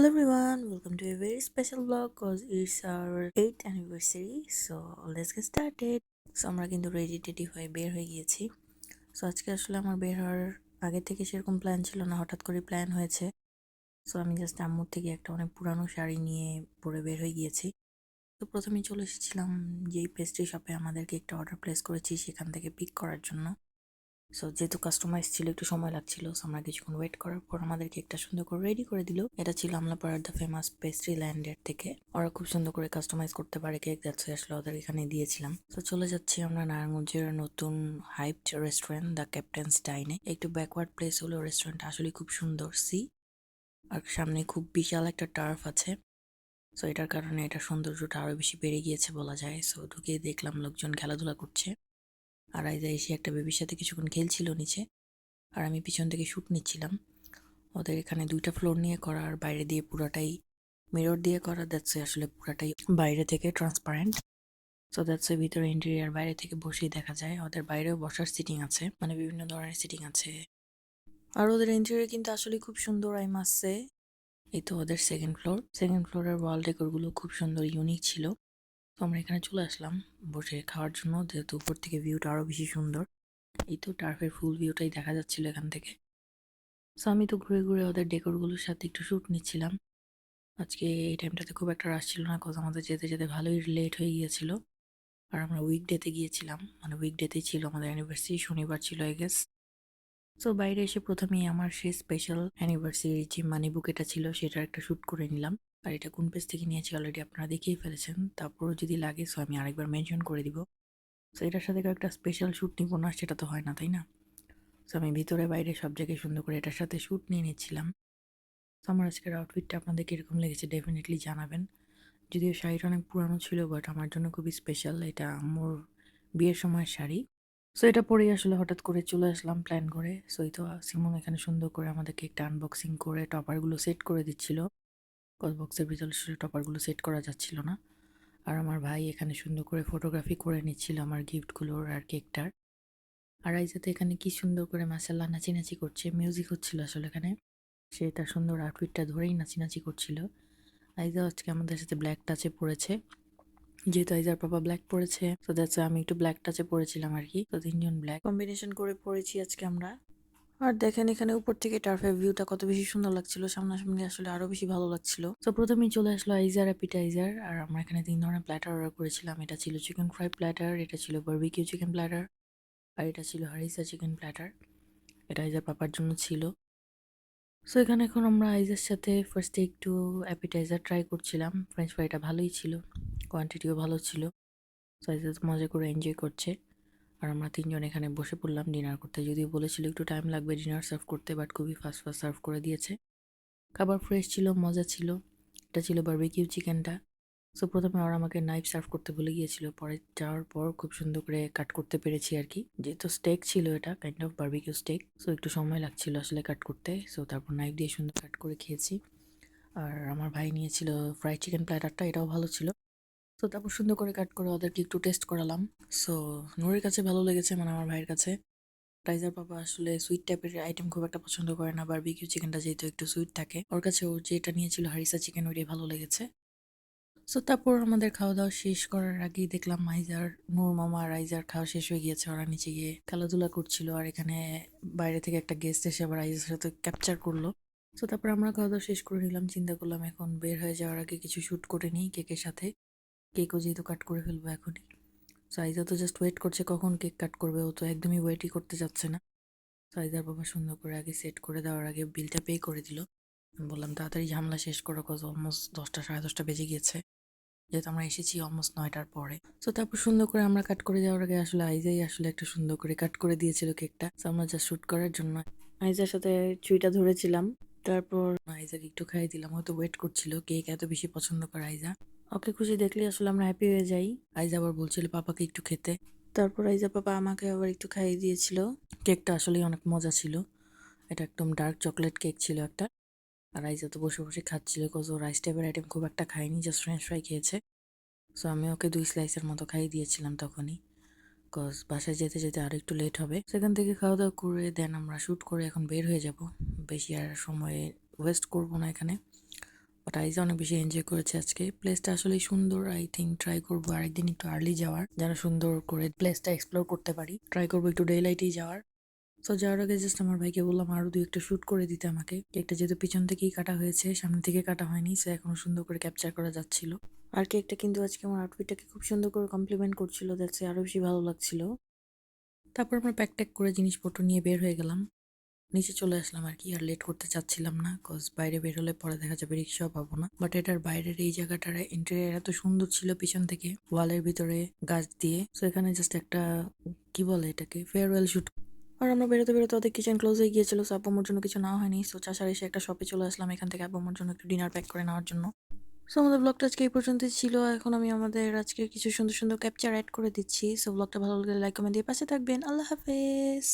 Hello everyone, welcome to a very special vlog cause it's our 8th anniversary. So let's get started. So আমরা কিন্তু ready teddy হয়ে বের হয়ে গিয়েছি। So আজকে আসলে আমার বের হওয়ার আগে থেকে সেরকম প্ল্যান ছিল না, হঠাৎ করে প্ল্যান হয়েছে। সো আমি জাস্ট আম্মুর থেকে একটা অনেক পুরানো শাড়ি নিয়ে পরে বের হয়ে গিয়েছি। তো প্রথমেই চলে এসেছিলাম যেই পেস্ট্রি শপে আমাদেরকে একটা অর্ডার প্লেস করেছি সেখান থেকে পিক করার জন্য। সো যেহেতু কাস্টমাইজ ছিল একটু সময় লাগছিল, সো আমরা কিছুক্ষণ ওয়েট করার পর আমাদেরকে একটা সুন্দর করে রেডি করে দিল। এটা ছিল আমলাপাড়ার দ্য ফেমাস পেস্ট্রি ল্যান্ডের থেকে। ওরা খুব সুন্দর করে কাস্টমাইজ করতে পারে কেক, যাচ্ছে আসলে ওদের এখানে দিয়েছিলাম। তো চলে যাচ্ছি আমরা নারায়ণগঞ্জের নতুন হাইপড রেস্টুরেন্ট দ্য ক্যাপ্টেন্স ডাইনে। একটু ব্যাকওয়ার্ড প্লেস হলো, রেস্টুরেন্টটা আসলে খুব সুন্দর আর সামনে খুব বিশাল একটা টার্ফ আছে। সো এটার কারণে এটার সৌন্দর্যটা আরো বেশি বেড়ে গিয়েছে বলা যায়। সো ঢুকে দেখলাম লোকজন খেলাধুলা করছে, আর আইজা এসে একটা বেবির সাথে কিছুক্ষণ খেলছিল নিচে, আর আমি পিছন থেকে শ্যুট নিচ্ছিলাম। ওদের এখানে 2টা ফ্লোর নিয়ে করা, আর বাইরে দিয়ে পুরাটাই মিরর দিয়ে করা। দ্যাটস আসলে পুরাটাই বাইরে থেকে ট্রান্সপারেন্ট। সো দ্যাটস ভিতরে ইন্টেরিয়ার বাইরে থেকে বসেই দেখা যায়। ওদের বাইরেও বসার সিটিং আছে, মানে বিভিন্ন ধরনের সিটিং আছে। আর ওদের ইন্টেরিয়ার কিন্তু আসলে খুব সুন্দর, আই মাস্ট সে। এই তো ওদের সেকেন্ড ফ্লোরের ওয়াল ডেকোরগুলো খুব সুন্দর, ইউনিক ছিল। তো আমরা এখানে চলে আসলাম বসে খাওয়ার জন্য, যেহেতু উপর থেকে ভিউটা আরো বেশি সুন্দর। এই তো টার্ফের ফুল ভিউটাই দেখা যাচ্ছিল এখান থেকে। সো আমি তো ঘুরে ঘুরে ওদের ডেকোরগুলোর সাথে একটু শ্যুট নিচ্ছিলাম। আজকে এই টাইমটাতে খুব একটা রাশ ছিল না, কজ আমাদের যেতে যেতে ভালোই লেট হয়ে গিয়েছিল। আর আমরা উইকডেতে গিয়েছিলাম, মানে উইকডেতেই ছিল আমাদের অ্যানিভার্সারি, শনিবার ছিল আই গেস। সো বাইরে এসে প্রথমেই আমার সেই স্পেশাল অ্যানিভার্সারি যে মানি বুকেটা ছিল সেটার একটা শ্যুট করে নিলাম। আর এটা কোন পেজ থেকে নিয়েছি অলরেডি আপনারা দেখেই ফেলেছেন, তারপরও যদি লাগে সো আমি আরেকবার মেনশন করে দিব। সো এটার সাথে একটা স্পেশাল শ্যুট নিব না, সেটা তো হয় না, তাই না? সো আমি ভিতরে বাইরে সব জায়গায় সুন্দর করে এটার সাথে শ্যুট নিয়ে নিচ্ছিলাম। তো আমার আজকের আউটফিটটা আপনাদের কীরকম লেগেছে ডেফিনেটলি জানাবেন। যদিও শাড়িটা অনেক পুরানো ছিল, বাট আমার জন্য খুবই স্পেশাল। এটা আম্মুর বিয়ের সময়ের শাড়ি। সো এটা পরেই আসলে হঠাৎ করে চলে আসলাম প্ল্যান করে। সো এই তো সিমন এখানে সুন্দর করে আমাদেরকে একটা আনবক্সিং করে টপারগুলো সেট করে দিচ্ছিল, কজ বক্সের ভিতরে আসলে টপারগুলো সেট করা যাচ্ছিল না। আর আমার ভাই এখানে সুন্দর করে ফটোগ্রাফি করে নিচ্ছিল আমার গিফটগুলোর আর কেকটার। আর আইজাতে এখানে কি সুন্দর করে মাসাল্লাহ নাচানাচি করছে, মিউজিক হচ্ছিল আসলে এখানে। সে তার সুন্দর আউটফিটটা ধরেই নাচানাচি করছিল। আইজা আজকে আমাদের সাথে ব্ল্যাক টাচে পড়েছে, যেহেতু আইজার পাপা ব্ল্যাক পরেছে, তো দ্যাটস আমি একটু ব্ল্যাক টাচে পড়েছিলাম আর কি। তো 3জন ব্ল্যাক কম্বিনেশন করে পড়েছি আজকে আমরা। আর দেখেন এখানে উপর থেকে টার্ফের ভিউটা কত বেশি সুন্দর লাগছিল, সামনাসামনি আসলে আরো বেশি ভালো লাগছিল। তো প্রথমেই চলে আসলো আইজার অ্যাপিটাইজার, আর আমরা এখানে 3 ধরনের প্ল্যাটার অর্ডার করেছিলাম। এটা ছিল চিকেন ফ্রাই প্ল্যাটার, এটা ছিল বারবিকিউ চিকেন প্ল্যাটার, আর এটা ছিল হারিসা চিকেন প্ল্যাটার। এটা আইজার পাপার জন্য ছিল। সো এখানে এখন আমরা আইজের সাথে ফার্স্টে একটু অ্যাপিটাইজার ট্রাই করছিলাম। ফ্রেঞ্চ ফ্রাইটা ভালোই ছিল, কোয়ান্টিটিও ভালো ছিল। সো আইজার মজা করে এনজয় করছে। আর আমরা 3জন এখানে বসে পড়লাম ডিনার করতে। যদিও বলেছিল একটু টাইম লাগবে ডিনার সার্ভ করতে, বাট খুবই ফাস্ট ফাস্ট সার্ভ করে দিয়েছে। খাবার ফ্রেশ ছিল, মজা ছিল। এটা ছিল বারবিকিউ চিকেনটা। সো প্রথমে ওরা আমাকে নাইফ সার্ভ করতে ভুলে গিয়েছিল, পরে যাওয়ার পর খুব সুন্দর করে কাট করতে পেরেছি আর কি। যেহেতু স্টেক ছিল, এটা kind of barbecue steak, so একটু সময় লাগছিল আসলে কাট করতে। সো তারপর নাইফ দিয়ে সুন্দর কাট করে খেয়েছি। আর আমার ভাই নিয়েছিল ফ্রাইড চিকেন প্ল্যাটারটা, এটাও ভালো ছিল। তো তারপর সুন্দর করে কাট করে ওদেরকে একটু টেস্ট করালাম। সো নূরের কাছে ভালো লেগেছে, মানে আমার ভাইয়ের কাছে। টাইজার পাপা আসলে সুইট টাইপের আইটেম খুব একটা পছন্দ করে না, বারবিকিউ চিকেনটা যেহেতু একটু সুইট থাকে, ওর কাছে ও যেটা নিয়েছিল হারিসা চিকেন, ওইটাই ভালো লেগেছে। সো তারপর আমাদের খাওয়া দাওয়া শেষ করার আগেই দেখলাম আইজার, নূর মামা আর আইজার খাওয়া শেষ হয়ে গিয়েছে, ওরা নিচে গিয়ে খেলাধুলা করছিল। আর এখানে বাইরে থেকে একটা গেস্ট এসে আবার আইজার সাথে ক্যাপচার করলো। সো তারপর আমরা খাওয়া দাওয়া শেষ করে নিলাম, চিন্তা করলাম এখন বের হয়ে যাওয়ার আগে কিছু শ্যুট করে নিই কেকের সাথে। কেকও যেহেতু কাট করে ফেলবো এখনই। সো আইজা তো জাস্ট ওয়েট করছে কখন কেক কাট করবে, ও তো একদমই ওয়েটই করতে যাচ্ছে না। সাইদার বাবা সুন্দর করে আগে সেট করে দেওয়ার আগে বিলটা পে করে দিল। আমি বললাম তাড়াতাড়ি ঝামেলা শেষ করো, কজ অলমোস্ট 10টা 10:30 বেজে গিয়েছে, যেহেতু আমরা এসেছি অলমোস্ট 9টার পরে। তো তারপর সুন্দর করে আমরা কাট করে যাওয়ার আগে আসলে আইজাই আসলে একটা সুন্দর করে কাট করে দিয়েছিল কেকটা। তো আমরা জাস্ট শুট করার জন্য আইজার সাথে চুইটা ধরেছিলাম। তারপর আইজাকে একটু খাইয়ে দিলাম, হয়তো ওয়েট করছিল, কেক এত বেশি পছন্দ করে আইজা। ওকে খুশি দেখলে আসলে আমরা হ্যাপি হয়ে যাই। আইজা আবার বলছিল পাপাকে একটু খেতে। তারপর আইজা পাপা আমাকে আবার একটু খাইয়ে দিয়েছিল। কেকটা আসলেই অনেক মজা ছিল। এটা একদম ডার্ক চকলেট কেক ছিল একটা। আর আইজা তো বসে বসে খাচ্ছিল, কজ ও রাইস টাইপের আইটেম খুব একটা খায়নি, জাস্ট ফ্রেঞ্চ ফ্রাই খেয়েছে। সো আমি ওকে 2 স্লাইসের মতো খাইয়ে দিয়েছিলাম তখনই, কজ বাসায় যেতে যেতে আর একটু লেট হবে। সেখান থেকে খাওয়া দাওয়া করে দেন আমরা শ্যুট করে এখন বের হয়ে যাব। বেশি আর সময় ওয়েস্ট করবো না এখানে। বাট আইজা অনেক বেশি এনজয় করেছে আজকে। প্লেসটা আসলে সুন্দর, আই থিঙ্ক ট্রাই করবো আরেকদিন একটু আর্লি যাওয়ার, যেন সুন্দর করে প্লেসটা এক্সপ্লোর করতে পারি। ট্রাই করবো একটু ডে লাইটেই যাওয়ার। তো যাওয়ার আগে জাস্ট আমার ভাইকে বললাম আরো দুই একটা শুট করে দিতে আমাকে। কেকটা যেহেতু পিছন থেকেই কাটা হয়েছে, সামনে থেকে কাটা হয়নি, সো এখনো সুন্দর করে ক্যাপচার করা যাচ্ছিল। আর কেকটা কিন্তু আজকে আমার আউটফিটটাকে খুব সুন্দর করে কমপ্লিমেন্ট করছিল, দ্যাটস আরো বেশি ভালো লাগছিল। তারপর আমরা প্যাক ট্যাক করে জিনিসপত্র নিয়ে বের হয়ে গেলাম, নিচে চলে আসলাম আর কি। আর লেট করতে চাচ্ছিলাম না, কজ বাইরে বের হলে পরে দেখা যাবে রিক্সাও পাবো না। বাট এটার বাইরের এই জায়গাটার ইন্টেরিয়ার এত সুন্দর ছিল, পিছন থেকে ওয়ালের ভিতরে গাছ দিয়ে। সো এখানে জাস্ট একটা কি বলে এটাকে, ফেয়ারওয়েল শুট। আর আমরা বেরোতে বেরোতে ওদের কিচেন ক্লোজ হয়ে গিয়েছিল, সো আব্বু আমার জন্য কিছু নেওয়া হয়নি। সো চাষার এসে একটা শপে চলে আসলাম, এখান থেকে আব্বু আমার জন্য একটু ডিনার প্যাক করে নেওয়ার জন্য। সো আমাদের ব্লগটা আজকে এই পর্যন্তই ছিল। এখন আমি আমাদের আজকে কিছু সুন্দর সুন্দর ক্যাপচার অ্যাড করে দিচ্ছি। সো ব্লগটা ভালো লাগলে লাইক কমেন্ট দিয়ে পাশে থাকবেন। আল্লাহ হাফেজ।